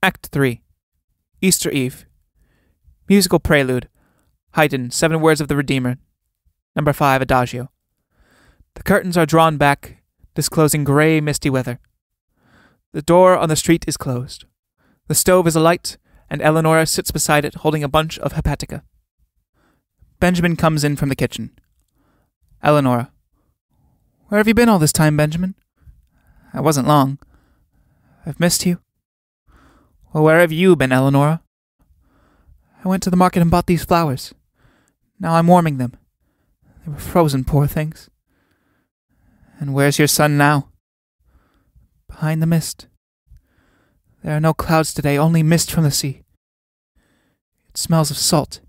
Act 3. Easter Eve. Musical prelude. Haydn, 7 Words of the Redeemer. Number 5, Adagio. The curtains are drawn back, disclosing grey, misty weather. The door on the street is closed. The stove is alight, and Eleonora sits beside it holding a bunch of hepatica. Benjamin comes in from the kitchen. Eleonora. Where have you been all this time, Benjamin? I wasn't long. I've missed you. Well, where have you been, Eleonora? I went to the market and bought these flowers. Now I'm warming them. They were frozen, poor things. And where's your son now? Behind the mist. There are no clouds today, only mist from the sea. It smells of salt.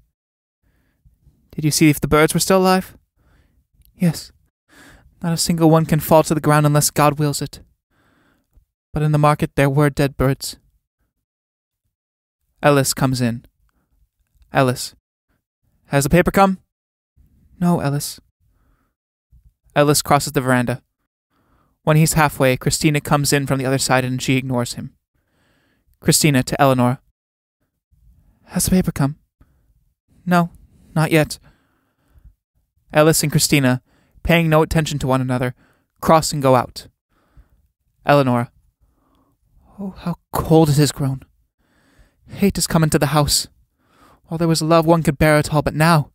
Did you see if the birds were still alive? Yes. Not a single one can fall to the ground unless God wills it. But in the market there were dead birds. Ellis comes in. Ellis. Has the paper come? No, Ellis. Ellis crosses the veranda. When he's halfway, Christina comes in from the other side and she ignores him. Christina to Eleanor. Has the paper come? No, not yet. Ellis and Christina, paying no attention to one another, cross and go out. Eleanor. Oh, how cold it has grown. Hate has come into the house. While there was love, one could bear it all, but now,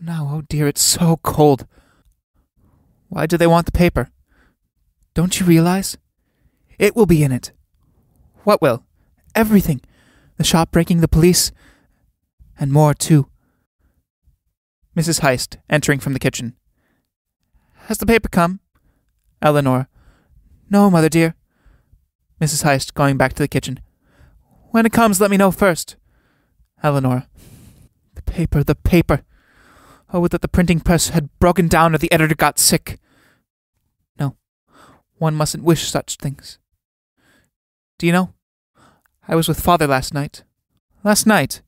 oh dear, it's so cold. Why do they want the paper? Don't you realize? It will be in it. What will? Everything. The shop breaking, the police, and more too. Mrs. Heyst, entering from the kitchen. Has the paper come? Eleanor. No, mother dear. Mrs. Heyst, going back to the kitchen. When it comes, let me know first. Eleanor. The paper. Oh, that the printing press had broken down or the editor got sick. No, one mustn't wish such things. Do you know? I was with father last night. Last night?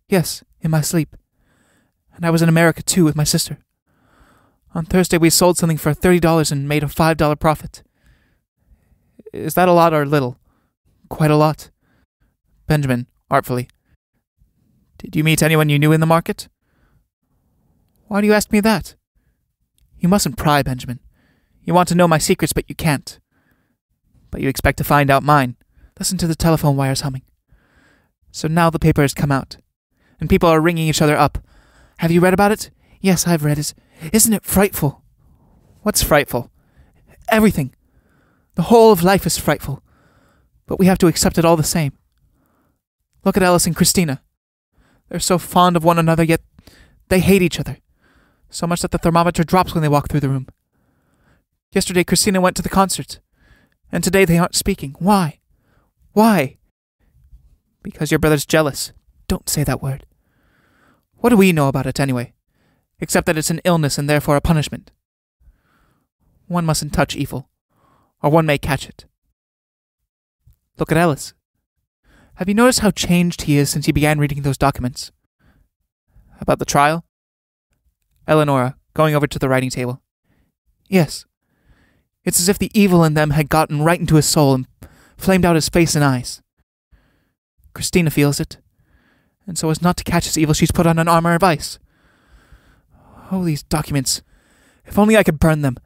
Yes, in my sleep. And I was in America too with my sister. On Thursday we sold something for $30 and made a $5 profit. Is that a lot or little? Quite a lot. Benjamin, artfully. Did you meet anyone you knew in the market? Why do you ask me that? You mustn't pry, Benjamin. You want to know my secrets, but you can't. But you expect to find out mine. Listen to the telephone wires humming. So now the paper has come out, and people are ringing each other up. Have you read about it? Yes, I've read it. Isn't it frightful? What's frightful? Everything. The whole of life is frightful. But we have to accept it all the same. Look at Alice and Christina. They're so fond of one another, yet they hate each other. So much that the thermometer drops when they walk through the room. Yesterday Christina went to the concert, and today they aren't speaking. Why? Why? Because your brother's jealous. Don't say that word. What do we know about it anyway? Except that it's an illness and therefore a punishment. One mustn't touch evil, or one may catch it. Look at Ellis. Have you noticed how changed he is since he began reading those documents? About the trial? Eleonora, going over to the writing table. Yes. It's as if the evil in them had gotten right into his soul and flamed out his face and eyes. Christina feels it, and so as not to catch his evil, she's put on an armor of ice. Oh, these documents. If only I could burn them.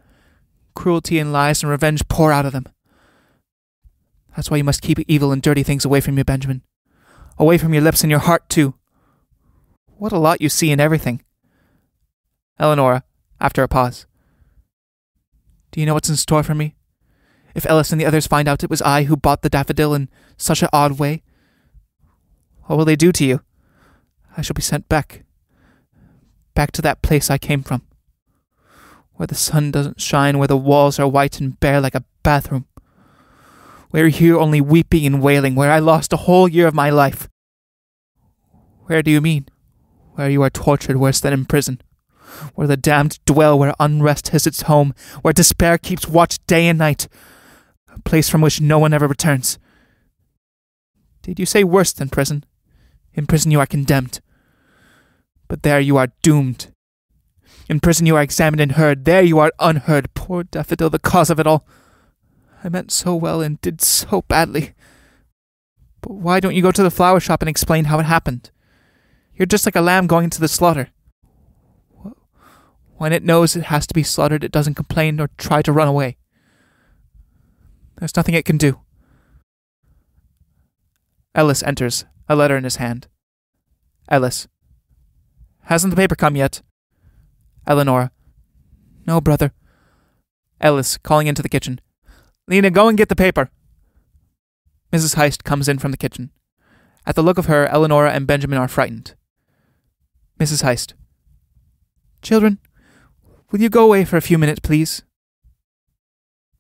Cruelty and lies and revenge pour out of them. That's why you must keep evil and dirty things away from you, Benjamin. Away from your lips and your heart, too. What a lot you see in everything. Eleonora, after a pause. Do you know what's in store for me? If Ellis and the others find out it was I who bought the daffodil in such an odd way, what will they do to you? I shall be sent back. Back to that place I came from. Where the sun doesn't shine, where the walls are white and bare like a bathroom. We're here only weeping and wailing, where I lost a whole year of my life. Where do you mean? Where you are tortured worse than in prison. Where the damned dwell, where unrest has its home, where despair keeps watch day and night. A place from which no one ever returns. Did you say worse than prison? In prison you are condemned. But there you are doomed. In prison you are examined and heard. There you are unheard. Poor daffodil, the cause of it all. I meant so well and did so badly. But why don't you go to the flower shop and explain how it happened? You're just like a lamb going to the slaughter. When it knows it has to be slaughtered, it doesn't complain or try to run away. There's nothing it can do. Ellis enters, a letter in his hand. Ellis. Hasn't the paper come yet? Eleonora. No, brother. Ellis, calling into the kitchen. Lena, go and get the paper. Mrs. Heyst comes in from the kitchen. At the look of her, Eleonora and Benjamin are frightened. Mrs. Heyst. Children, will you go away for a few minutes, please?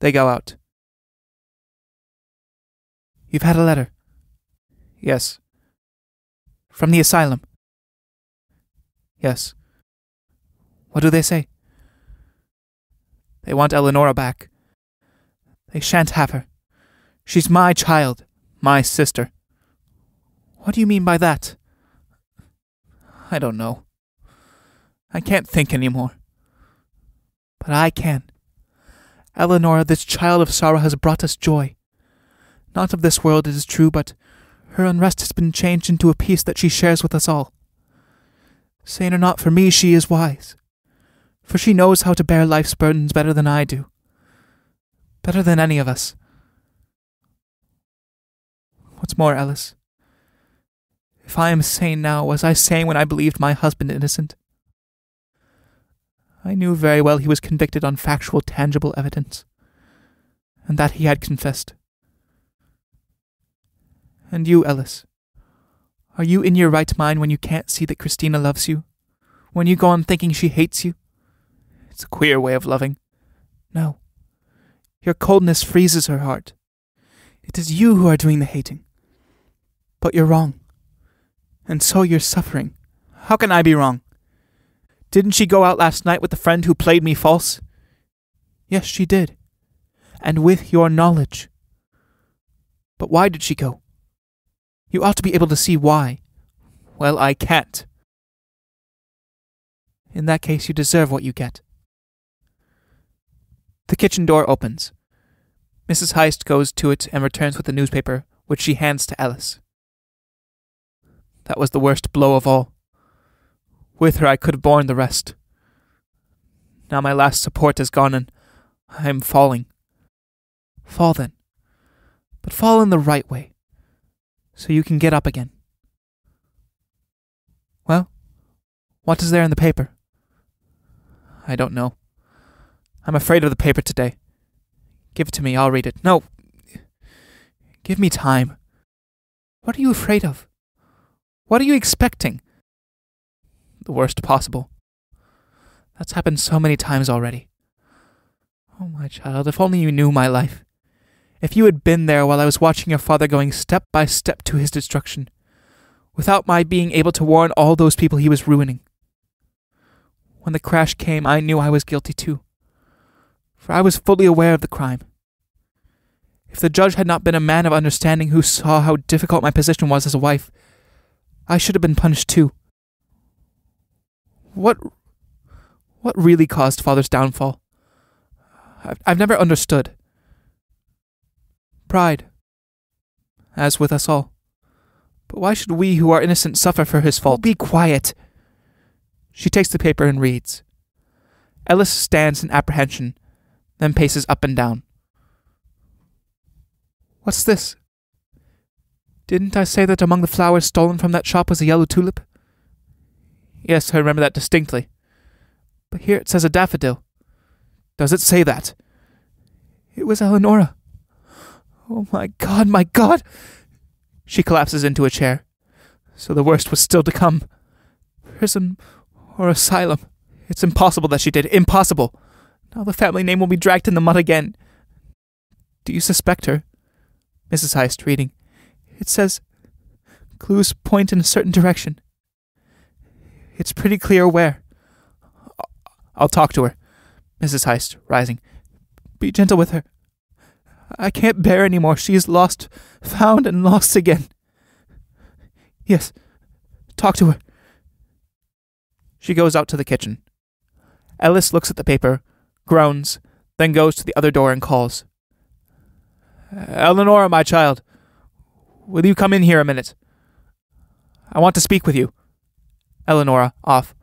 They go out. You've had a letter? Yes. From the asylum? Yes. What do they say? They want Eleonora back. They shan't have her. She's my child, my sister. What do you mean by that? I don't know. I can't think anymore. But I can. Eleonora, this child of sorrow has brought us joy. Not of this world, it is true, but her unrest has been changed into a peace that she shares with us all. Sane or not, for me she is wise. For she knows how to bear life's burdens better than I do. Better than any of us. What's more, Ellis, if I am sane now, was I sane when I believed my husband innocent? I knew very well he was convicted on factual, tangible evidence, and that he had confessed. And you, Ellis, are you in your right mind when you can't see that Christina loves you? When you go on thinking she hates you? It's a queer way of loving. No. Your coldness freezes her heart. It is you who are doing the hating. But you're wrong. And so you're suffering. How can I be wrong? Didn't she go out last night with the friend who played me false? Yes, she did. And with your knowledge. But why did she go? You ought to be able to see why. Well, I can't. In that case, you deserve what you get. The kitchen door opens. Mrs. Heyst goes to it and returns with a newspaper, which she hands to Ellis. That was the worst blow of all. With her I could have borne the rest. Now my last support is gone and I am falling. Fall then. But fall in the right way, so you can get up again. Well, what is there in the paper? I don't know. I'm afraid of the paper today. Give it to me, I'll read it. No. Give me time. What are you afraid of? What are you expecting? The worst possible. That's happened so many times already. Oh, my child, if only you knew my life. If you had been there while I was watching your father going step by step to his destruction, without my being able to warn all those people he was ruining. When the crash came, I knew I was guilty too, for I was fully aware of the crime. If the judge had not been a man of understanding who saw how difficult my position was as a wife, I should have been punished too. What really caused father's downfall? I've never understood. Pride, as with us all. But why should we who are innocent suffer for his fault? Be quiet. She takes the paper and reads. Ellis stands in apprehension, then paces up and down. What's this? Didn't I say that among the flowers stolen from that shop was a yellow tulip? Yes, I remember that distinctly. But here it says a daffodil. Does it say that? It was Eleonora. Oh, my God, my God! She collapses into a chair. So the worst was still to come. Prison or asylum. It's impossible that she did. Impossible. Now the family name will be dragged in the mud again. Do you suspect her? Mrs. Heyst, reading. It says, clues point in a certain direction. It's pretty clear where. I'll talk to her. Mrs. Heyst, rising. Be gentle with her. I can't bear any more. She is lost, found, and lost again. Yes, talk to her. She goes out to the kitchen. Ellis looks at the paper, groans, then goes to the other door and calls. Eleonora, my child, Will you come in here a minute? I want to speak with you. Eleonora, off.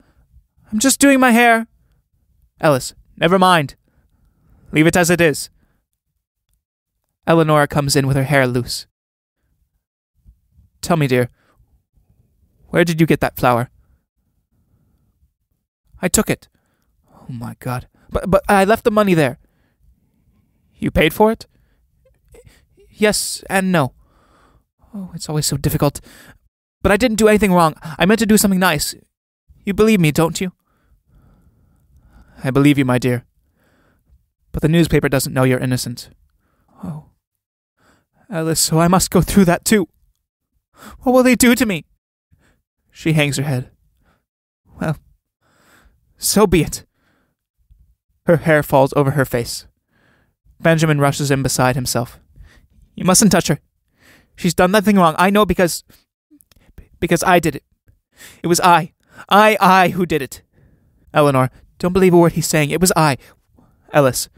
I'm just doing my hair. Ellis, never mind. Leave it as it is. Eleonora comes in with her hair loose. Tell me, dear, where did you get that flower? I took it. Oh my God. But I left the money there. You paid for it? Yes and no. Oh, it's always so difficult. But I didn't do anything wrong. I meant to do something nice. You believe me, don't you? I believe you, my dear. But the newspaper doesn't know you're innocent. Oh. Alice, so I must go through that too. What will they do to me? She hangs her head. Well, so be it. Her hair falls over her face. Benjamin rushes in beside himself. You mustn't touch her. She's done nothing wrong. I know because I did it. It was I who did it. Eleanor, don't believe a word he's saying. It was I. Ellis,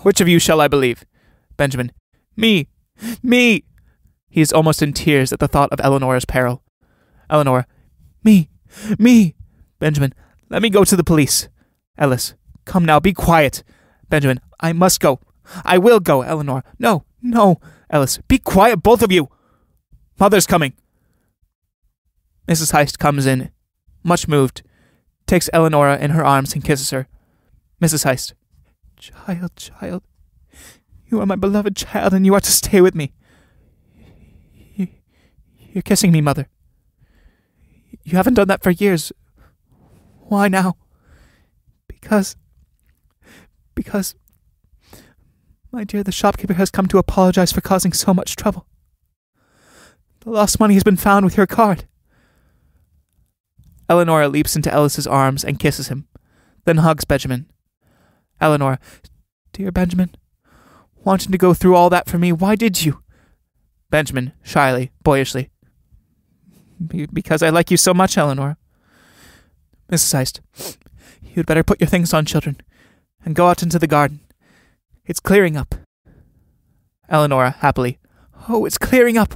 which of you shall I believe? Benjamin, me. He is almost in tears at the thought of Eleanor's peril. Eleanor, me. Benjamin, let me go to the police. Ellis, come now, be quiet. Benjamin, I must go. I will go. Eleanor, no. Ellis, be quiet, both of you. Mother's coming. Mrs. Heyst comes in, much moved, takes Eleonora in her arms and kisses her. Mrs. Heyst, child, you are my beloved child, and you are to stay with me. You're kissing me, Mother. You haven't done that for years. Why now? Because, my dear, the shopkeeper has come to apologize for causing so much trouble. The lost money has been found with your card. Eleonora leaps into Ellis's arms and kisses him, then hugs Benjamin. Eleanor, dear Benjamin, wanting to go through all that for me, why did you? Benjamin, shyly, boyishly. Because I like you so much, Eleanor. Mrs. Heyst, you'd better put your things on, children, and go out into the garden. It's clearing up. Eleonora, happily. Oh, it's clearing up.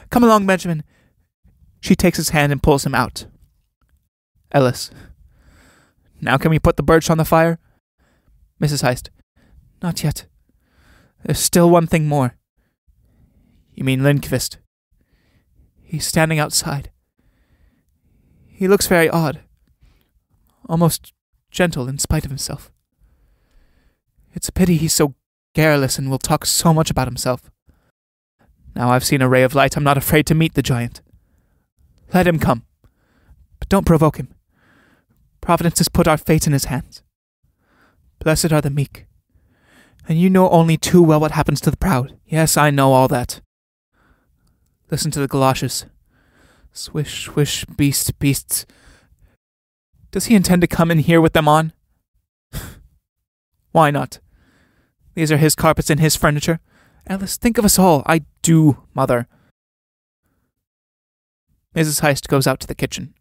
Come along, Benjamin. She takes his hand and pulls him out. Ellis, now can we put the birch on the fire? Mrs. Heyst, not yet. There's still one thing more. You mean Lindqvist? He's standing outside. He looks very odd. Almost gentle in spite of himself. It's a pity he's so garrulous and will talk so much about himself. Now I've seen a ray of light, I'm not afraid to meet the giant. Let him come. But don't provoke him. Providence has put our fate in his hands. Blessed are the meek. And you know only too well what happens to the proud. Yes, I know all that. Listen to the galoshes. Swish, swish, beasts. Does he intend to come in here with them on? Why not? These are his carpets and his furniture. Alice, think of us all. I do, Mother. Mrs. Heyst goes out to the kitchen.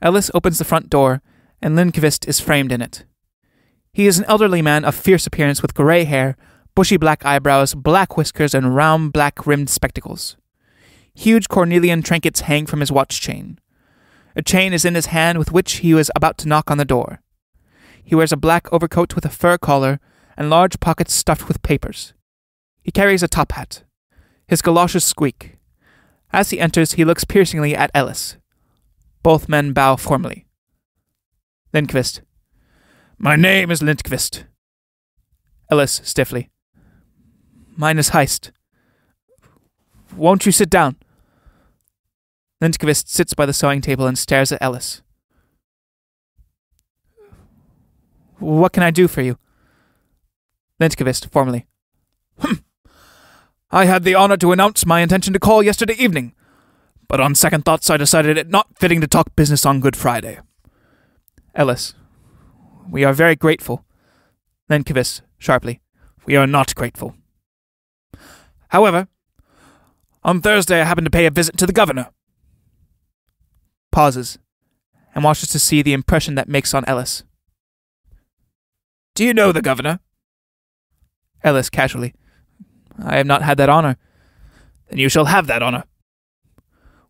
Ellis opens the front door, and Lindqvist is framed in it. He is an elderly man of fierce appearance with grey hair, bushy black eyebrows, black whiskers, and round black-rimmed spectacles. Huge cornelian trinkets hang from his watch chain. A chain is in his hand with which he was about to knock on the door. He wears a black overcoat with a fur collar and large pockets stuffed with papers. He carries a top hat. His galoshes squeak. As he enters, he looks piercingly at Ellis. Both men bow formally. Lindqvist. My name is Lindqvist. Ellis, stiffly. Mine is Heyst. Won't you sit down? Lindqvist sits by the sewing table and stares at Ellis. What can I do for you? Lindqvist, formally. I had the honor to announce my intention to call yesterday evening, but on second thoughts I decided it not fitting to talk business on Good Friday. Ellis. We are very grateful. Lindqvist, sharply. We are not grateful. However, on Thursday I happened to pay a visit to the governor. Pauses, and watches to see the impression that makes on Ellis. Do you know the governor? Ellis, casually. I have not had that honor. Then you shall have that honor.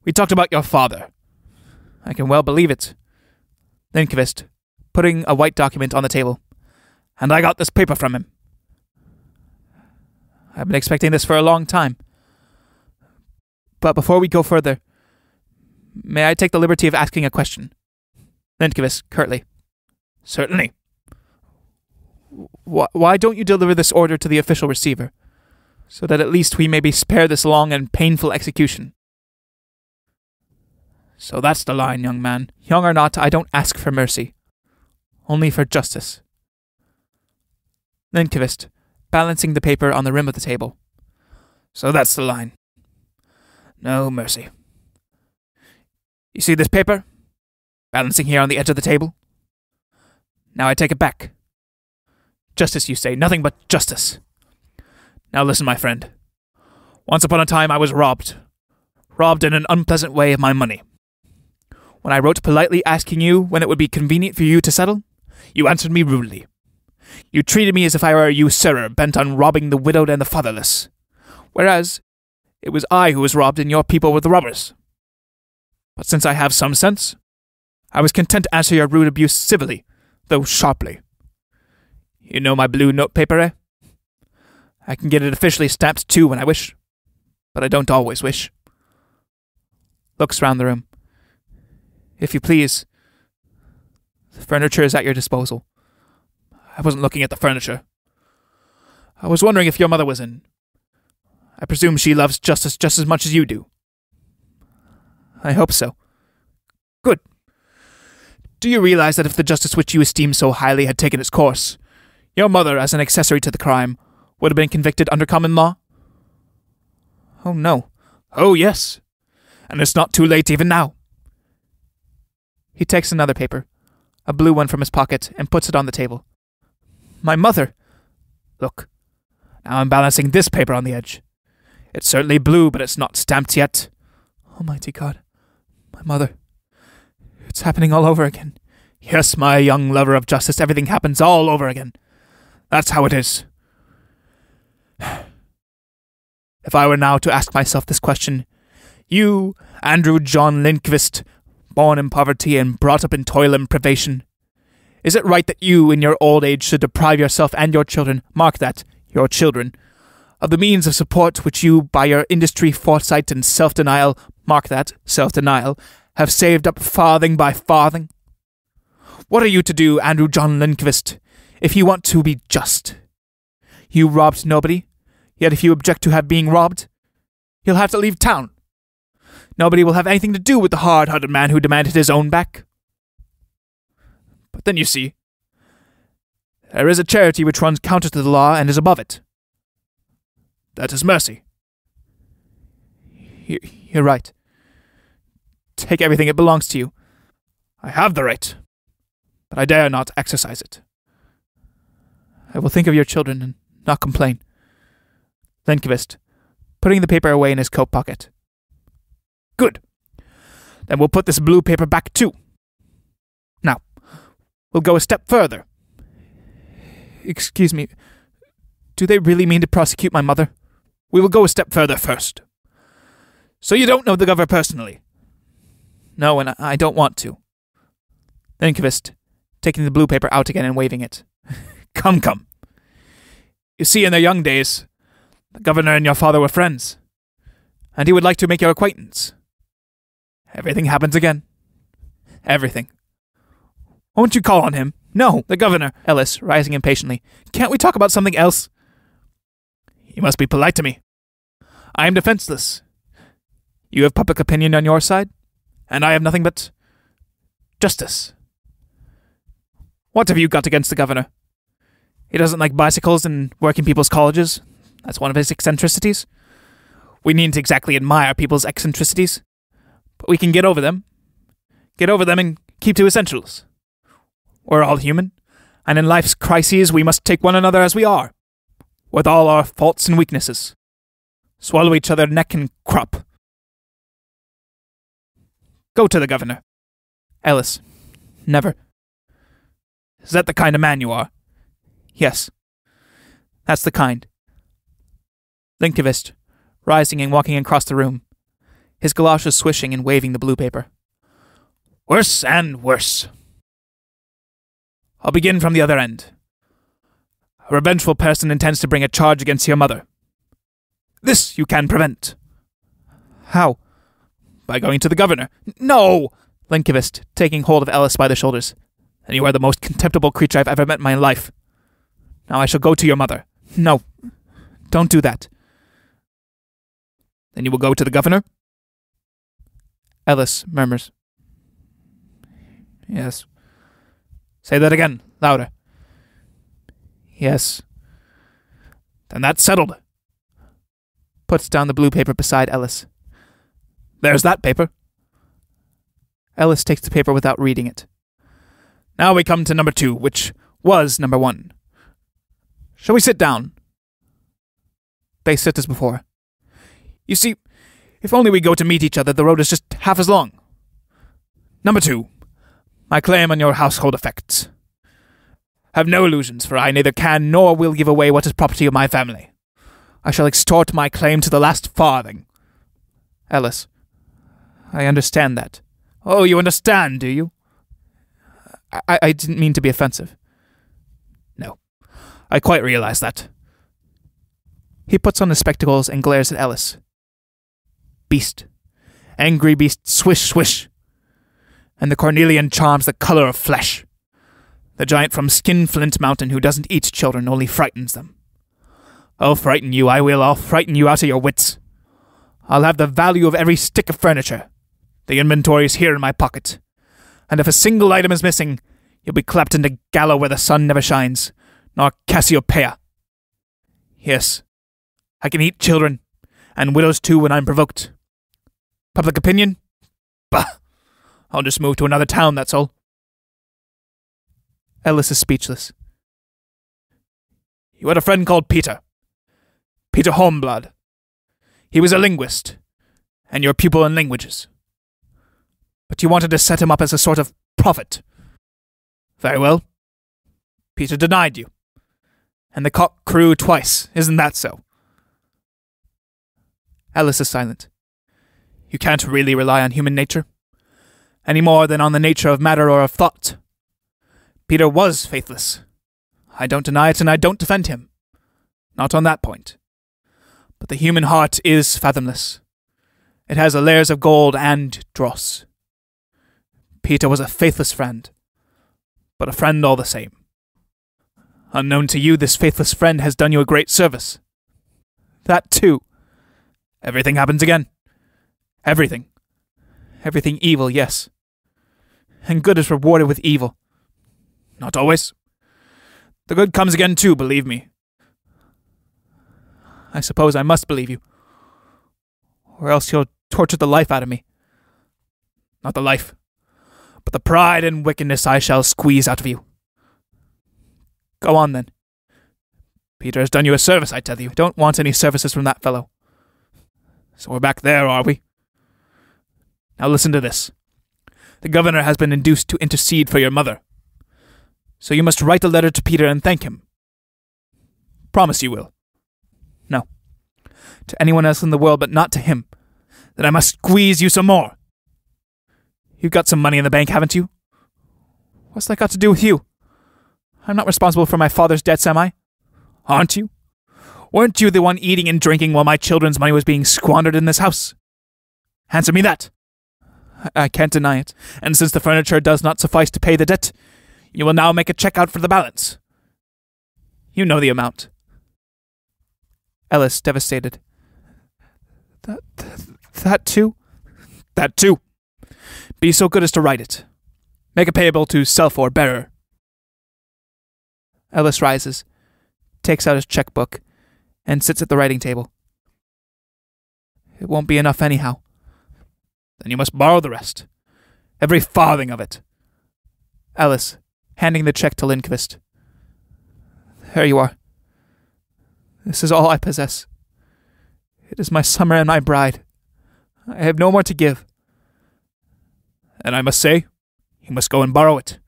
We talked about your father. I can well believe it. Lindqvist, putting a white document on the table. And I got this paper from him. I've been expecting this for a long time. But before we go further, may I take the liberty of asking a question? Lindqvist, curtly. Certainly. Why don't you deliver this order to the official receiver, so that at least we may be spared this long and painful execution? So that's the line, young man. Young or not, I don't ask for mercy, only for justice. Lindqvist, balancing the paper on the rim of the table. So that's the line. No mercy. You see this paper? Balancing here on the edge of the table? Now I take it back. Justice, you say, nothing but justice. Now listen, my friend. Once upon a time I was robbed. Robbed in an unpleasant way of my money. When I wrote politely asking you when it would be convenient for you to settle, you answered me rudely. You treated me as if I were a usurer bent on robbing the widowed and the fatherless, whereas it was I who was robbed and your people were the robbers. But since I have some sense, I was content to answer your rude abuse civilly, though sharply. You know my blue notepaper, eh? I can get it officially stamped too when I wish, but I don't always wish. Looks round the room. If you please, the furniture is at your disposal. I wasn't looking at the furniture. I was wondering if your mother was in. I presume she loves justice just as much as you do. I hope so. Good. Do you realize that if the justice which you esteem so highly had taken its course, your mother, as an accessory to the crime, would have been convicted under common law? Oh, no. Oh, yes. And it's not too late even now. He takes another paper, a blue one from his pocket, and puts it on the table. My mother! Look, now I'm balancing this paper on the edge. It's certainly blue, but it's not stamped yet. Almighty God, my mother. It's happening all over again. Yes, my young lover of justice, everything happens all over again. That's how it is. If I were now to ask myself this question, you, Andrew John Lindqvist, born in poverty and brought up in toil and privation, is it right that you, in your old age, should deprive yourself and your children, mark that, your children, of the means of support which you, by your industry, foresight, and self-denial, mark that, self-denial, have saved up farthing by farthing? What are you to do, Andrew John Lindqvist, if you want to be just? You robbed nobody, yet if you object to have being robbed, you'll have to leave town. Nobody will have anything to do with the hard-hearted man who demanded his own back. But then you see, there is a charity which runs counter to the law and is above it. That is mercy. You're right. Take everything, it belongs to you. I have the right, but I dare not exercise it. I will think of your children and not complain. Lindqvist, putting the paper away in his coat pocket. Good. Then we'll put this blue paper back too. Now, we'll go a step further. Excuse me, do they really mean to prosecute my mother? We will go a step further first. So you don't know the governor personally? No, and I don't want to. Lindqvist, taking the blue paper out again and waving it. Come. You see, in their young days, the governor and your father were friends, and he would like to make your acquaintance. Everything happens again. Everything. Won't you call on him? No, the governor. Ellis, rising impatiently. Can't we talk about something else? You must be polite to me. I am defenseless. You have public opinion on your side, and I have nothing but justice. What have you got against the governor? He doesn't like bicycles and working people's colleges. That's one of his eccentricities. We needn't exactly admire people's eccentricities, but we can get over them. Get over them and keep to essentials. We're all human, and in life's crises we must take one another as we are, with all our faults and weaknesses. Swallow each other neck and crop. Go to the governor. Ellis. Never. Is that the kind of man you are? Yes. That's the kind. Lindqvist, rising and walking across the room, his galoshes swishing and waving the blue paper. Worse and worse. I'll begin from the other end. A revengeful person intends to bring a charge against your mother. This you can prevent. How? By going to the governor. No! Linkivist, taking hold of Ellis by the shoulders. Then you are the most contemptible creature I've ever met in my life. Now I shall go to your mother. No, don't do that. Then you will go to the governor? Ellis murmurs. Yes. Say that again, louder. Yes. Then that's settled. Puts down the blue paper beside Ellis. There's that paper. Ellis takes the paper without reading it. Now we come to number 2, which was number 1. Shall we sit down? They sit as before. You see, if only we go to meet each other, the road is just half as long. Number 2. My claim on your household effects. Have no illusions, for I neither can nor will give away what is property of my family. I shall extort my claim to the last farthing. Ellis. I understand that. Oh, you understand, do you? I didn't mean to be offensive. No, I quite realize that. He puts on his spectacles and glares at Ellis. Beast. Angry beast, swish, swish. And the Cornelian charms the colour of flesh. The giant from Skinflint Mountain who doesn't eat children, only frightens them. I'll frighten you, I will. I'll frighten you out of your wits. I'll have the value of every stick of furniture. The inventory is here in my pocket. And if a single item is missing, you'll be clapped into Gallo where the sun never shines, nor Cassiopeia. Yes, I can eat children, and widows too when I'm provoked. Public opinion? Bah! I'll just move to another town, that's all. Ellis is speechless. You had a friend called Peter. Peter Holmblood. He was a linguist, and your pupil in languages. But you wanted to set him up as a sort of prophet. Very well. Peter denied you. And the cock crew twice, isn't that so? Ellis is silent. You can't really rely on human nature, any more than on the nature of matter or of thought. Peter was faithless. I don't deny it, and I don't defend him. Not on that point. But the human heart is fathomless. It has layers of gold and dross. Peter was a faithless friend, but a friend all the same. Unknown to you, this faithless friend has done you a great service. That too. Everything happens again. Everything. Everything evil, yes. And good is rewarded with evil. Not always. The good comes again too, believe me. I suppose I must believe you. Or else you'll torture the life out of me. Not the life, but the pride and wickedness I shall squeeze out of you. Go on, then. Peter has done you a service, I tell you. Don't want any services from that fellow. So we're back there, are we? Now listen to this. The governor has been induced to intercede for your mother. So you must write a letter to Peter and thank him. Promise you will. No. To anyone else in the world, but not to him. Then I must squeeze you some more. You've got some money in the bank, haven't you? What's that got to do with you? I'm not responsible for my father's debts, am I? Aren't you? Weren't you the one eating and drinking while my children's money was being squandered in this house? Answer me that. I can't deny it, and since the furniture does not suffice to pay the debt, you will now make a check out for the balance. You know the amount. Ellis, devastated. That too? That too. Be so good as to write it. Make it payable to self or bearer. Ellis rises, takes out his checkbook, and sits at the writing table. It won't be enough anyhow. Then you must borrow the rest. Every farthing of it. Ellis, handing the check to Lindqvist. There you are. This is all I possess. It is my summer and my bride. I have no more to give. And I must say, you must go and borrow it.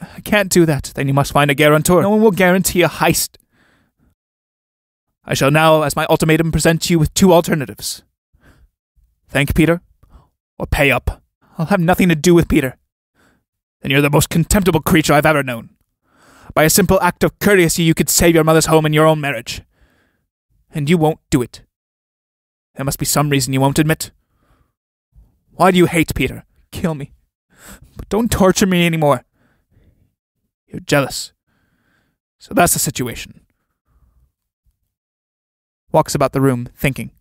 I can't do that. Then you must find a guarantor. No one will guarantee a Heyst. I shall now, as my ultimatum, present you with two alternatives. Thank Peter, or pay up. I'll have nothing to do with Peter. Then you're the most contemptible creature I've ever known. By a simple act of courtesy, you could save your mother's home and your own marriage. And you won't do it. There must be some reason you won't admit. Why do you hate Peter? Kill me. But don't torture me anymore. You're jealous. So that's the situation. Walks about the room, thinking.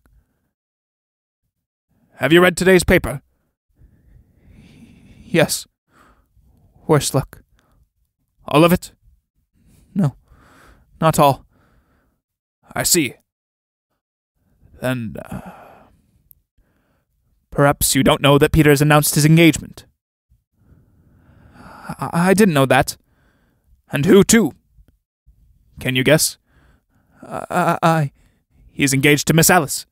Have you read today's paper? Yes. Worse luck. All of it? No, not all. I see. Then, perhaps you don't know that Peter has announced his engagement. I didn't know that. And who to? Can you guess? He's engaged to Miss Alice.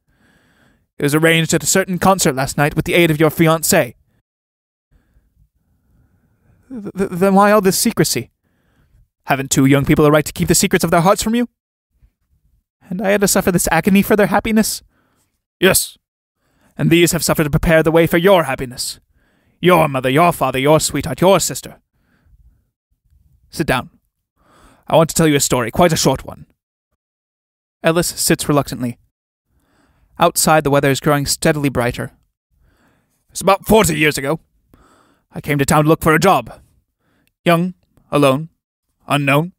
It was arranged at a certain concert last night with the aid of your fiancée. Then why all this secrecy? Haven't two young people a right to keep the secrets of their hearts from you? And I had to suffer this agony for their happiness? Yes. And these have suffered to prepare the way for your happiness. Your mother, your father, your sweetheart, your sister. Sit down. I want to tell you a story, quite a short one. Ellis sits reluctantly. Outside, the weather is growing steadily brighter. It's about 40 years ago. I came to town to look for a job. Young, alone, unknown.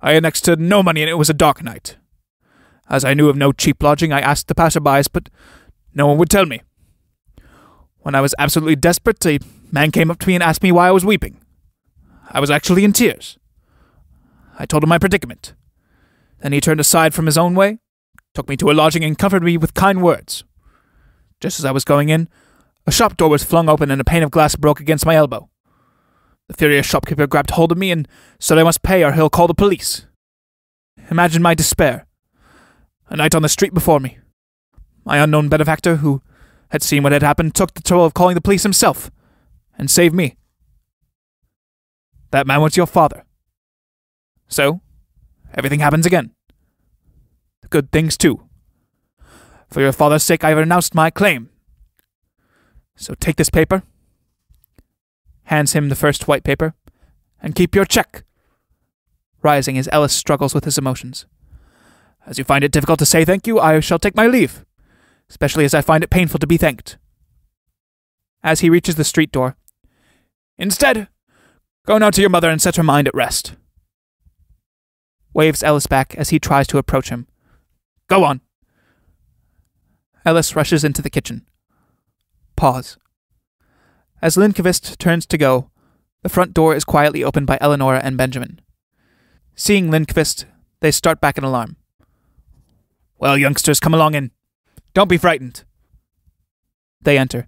I had next to no money and it was a dark night. As I knew of no cheap lodging, I asked the passerbys, but no one would tell me. When I was absolutely desperate, a man came up to me and asked me why I was weeping. I was actually in tears. I told him my predicament. Then he turned aside from his own way, took me to a lodging and comforted me with kind words. Just as I was going in, a shop door was flung open and a pane of glass broke against my elbow. The furious shopkeeper grabbed hold of me and said I must pay or he'll call the police. Imagine my despair. A night on the street before me. My unknown benefactor, who had seen what had happened, took the trouble of calling the police himself and saved me. That man was your father. So, everything happens again. The good things too. For your father's sake, I have renounced my claim. So take this paper, hands him the first white paper, and keep your check. Rising as Ellis struggles with his emotions. As you find it difficult to say thank you, I shall take my leave, especially as I find it painful to be thanked. As he reaches the street door, instead, go now to your mother and set her mind at rest. Waves Ellis back as he tries to approach him. Go on. Ellis rushes into the kitchen. Pause. As Lindqvist turns to go, the front door is quietly opened by Eleonora and Benjamin. Seeing Lindqvist, they start back in alarm. Well, youngsters, come along in. Don't be frightened. They enter.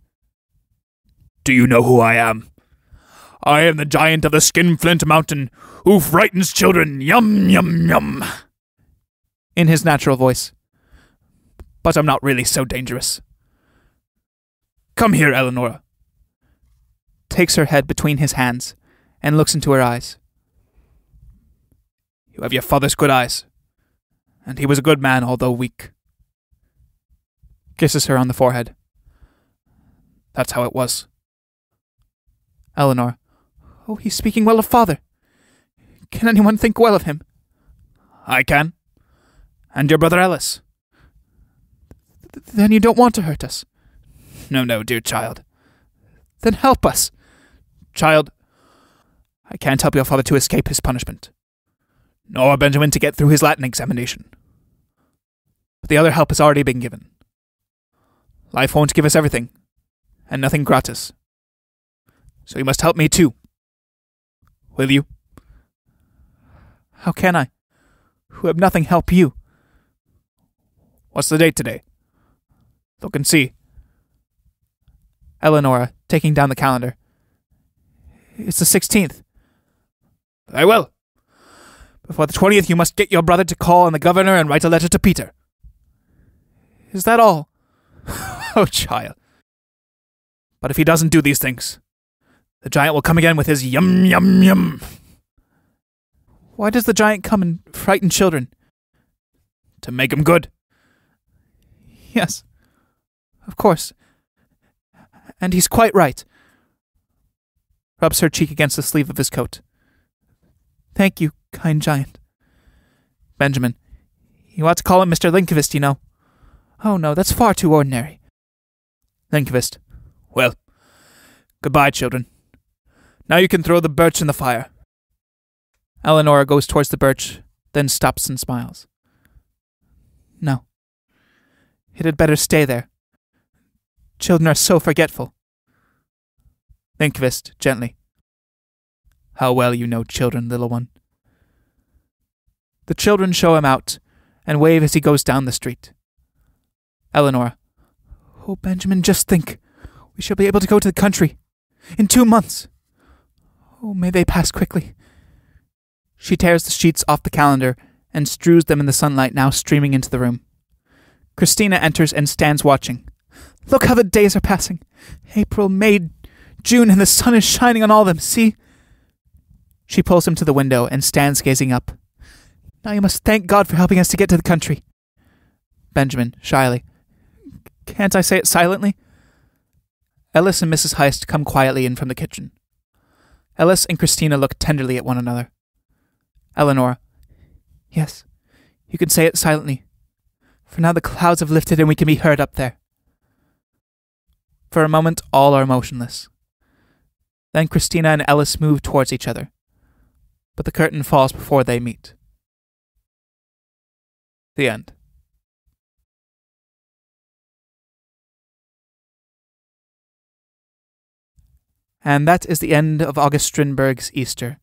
Do you know who I am? I am the giant of the Skinflint Mountain, who frightens children. Yum, yum, yum. In his natural voice. But I'm not really so dangerous. Come here, Eleonora. Takes her head between his hands and looks into her eyes. You have your father's good eyes, and he was a good man, although weak. Kisses her on the forehead. That's how it was. Eleanor. Oh, he's speaking well of father. Can anyone think well of him? I can. And your brother Ellis. Then you don't want to hurt us? No, dear child. Then help us. Child, I can't help your father to escape his punishment. Nor Benjamin to get through his Latin examination. But the other help has already been given. Life won't give us everything, and nothing gratis. So you must help me too. Will you? How can I, who have nothing, help you? What's the date today? Look and see. Eleonora, taking down the calendar. It's the 16th. Very well. Before the 20th, you must get your brother to call on the governor and write a letter to Peter. Is that all? Oh, child. But if he doesn't do these things, the giant will come again with his yum, yum, yum. Why does the giant come and frighten children? to make 'em good. Yes, of course. And he's quite right. Rubs her cheek against the sleeve of his coat. Thank you, kind giant. Benjamin. You ought to call him Mr. Linkvist, you know. Oh no, that's far too ordinary. Linkvist. Well, goodbye, children. Now you can throw the birch in the fire. Eleanor goes towards the birch, then stops and smiles. No. It had better stay there. Children are so forgetful. Linkvist, gently. How well you know children, little one. The children show him out, and wave as he goes down the street. Eleanor. Oh, Benjamin, just think. We shall be able to go to the country. In 2 months. Oh, may they pass quickly. She tears the sheets off the calendar and strews them in the sunlight now streaming into the room. Christina enters and stands watching. Look how the days are passing. April, May, June, and the sun is shining on all of them. See? She pulls him to the window and stands gazing up. Now you must thank God for helping us to get to the country. Benjamin, shyly. Can't I say it silently? Ellis and Mrs. Heyst come quietly in from the kitchen. Ellis and Christina look tenderly at one another. Eleanor. Yes, you can say it silently. For now the clouds have lifted and we can be heard up there. For a moment all are motionless. Then Christina and Ellis move towards each other. But the curtain falls before they meet. The end. And that is the end of August Strindberg's Easter,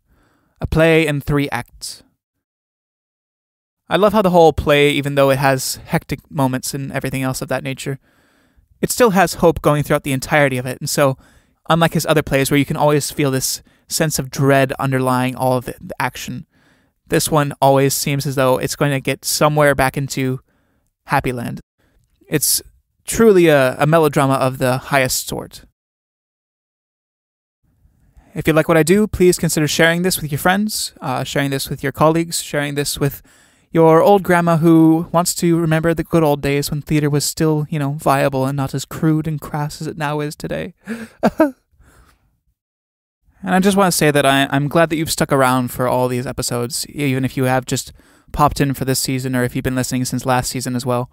a play in 3 acts. I love how the whole play, even though it has hectic moments and everything else of that nature, it still has hope going throughout the entirety of it. And so, unlike his other plays where you can always feel this sense of dread underlying all of the action, this one always seems as though it's going to get somewhere back into happy land. It's truly a melodrama of the highest sort. If you like what I do, please consider sharing this with your friends, sharing this with your colleagues, sharing this with your old grandma who wants to remember the good old days when theater was still, viable and not as crude and crass as it now is today. And I just want to say that I'm glad that you've stuck around for all these episodes, even if you have just popped in for this season or if you've been listening since last season as well.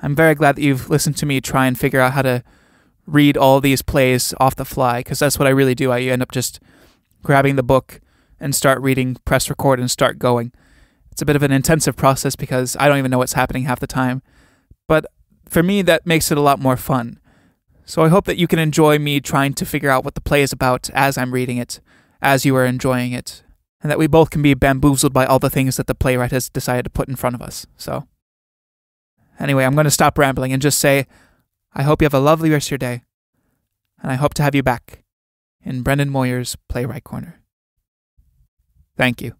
I'm very glad that you've listened to me try and figure out how to read all these plays off the fly, because that's what I really do. I end up just grabbing the book and start reading, press record, and start going. It's a bit of an intensive process because I don't even know what's happening half the time. But for me, that makes it a lot more fun. So I hope that you can enjoy me trying to figure out what the play is about as I'm reading it, as you are enjoying it, and that we both can be bamboozled by all the things that the playwright has decided to put in front of us. So, anyway, I'm going to stop rambling and just say, I hope you have a lovely rest of your day, and I hope to have you back in Brendan Moyer's Playwright Corner. Thank you.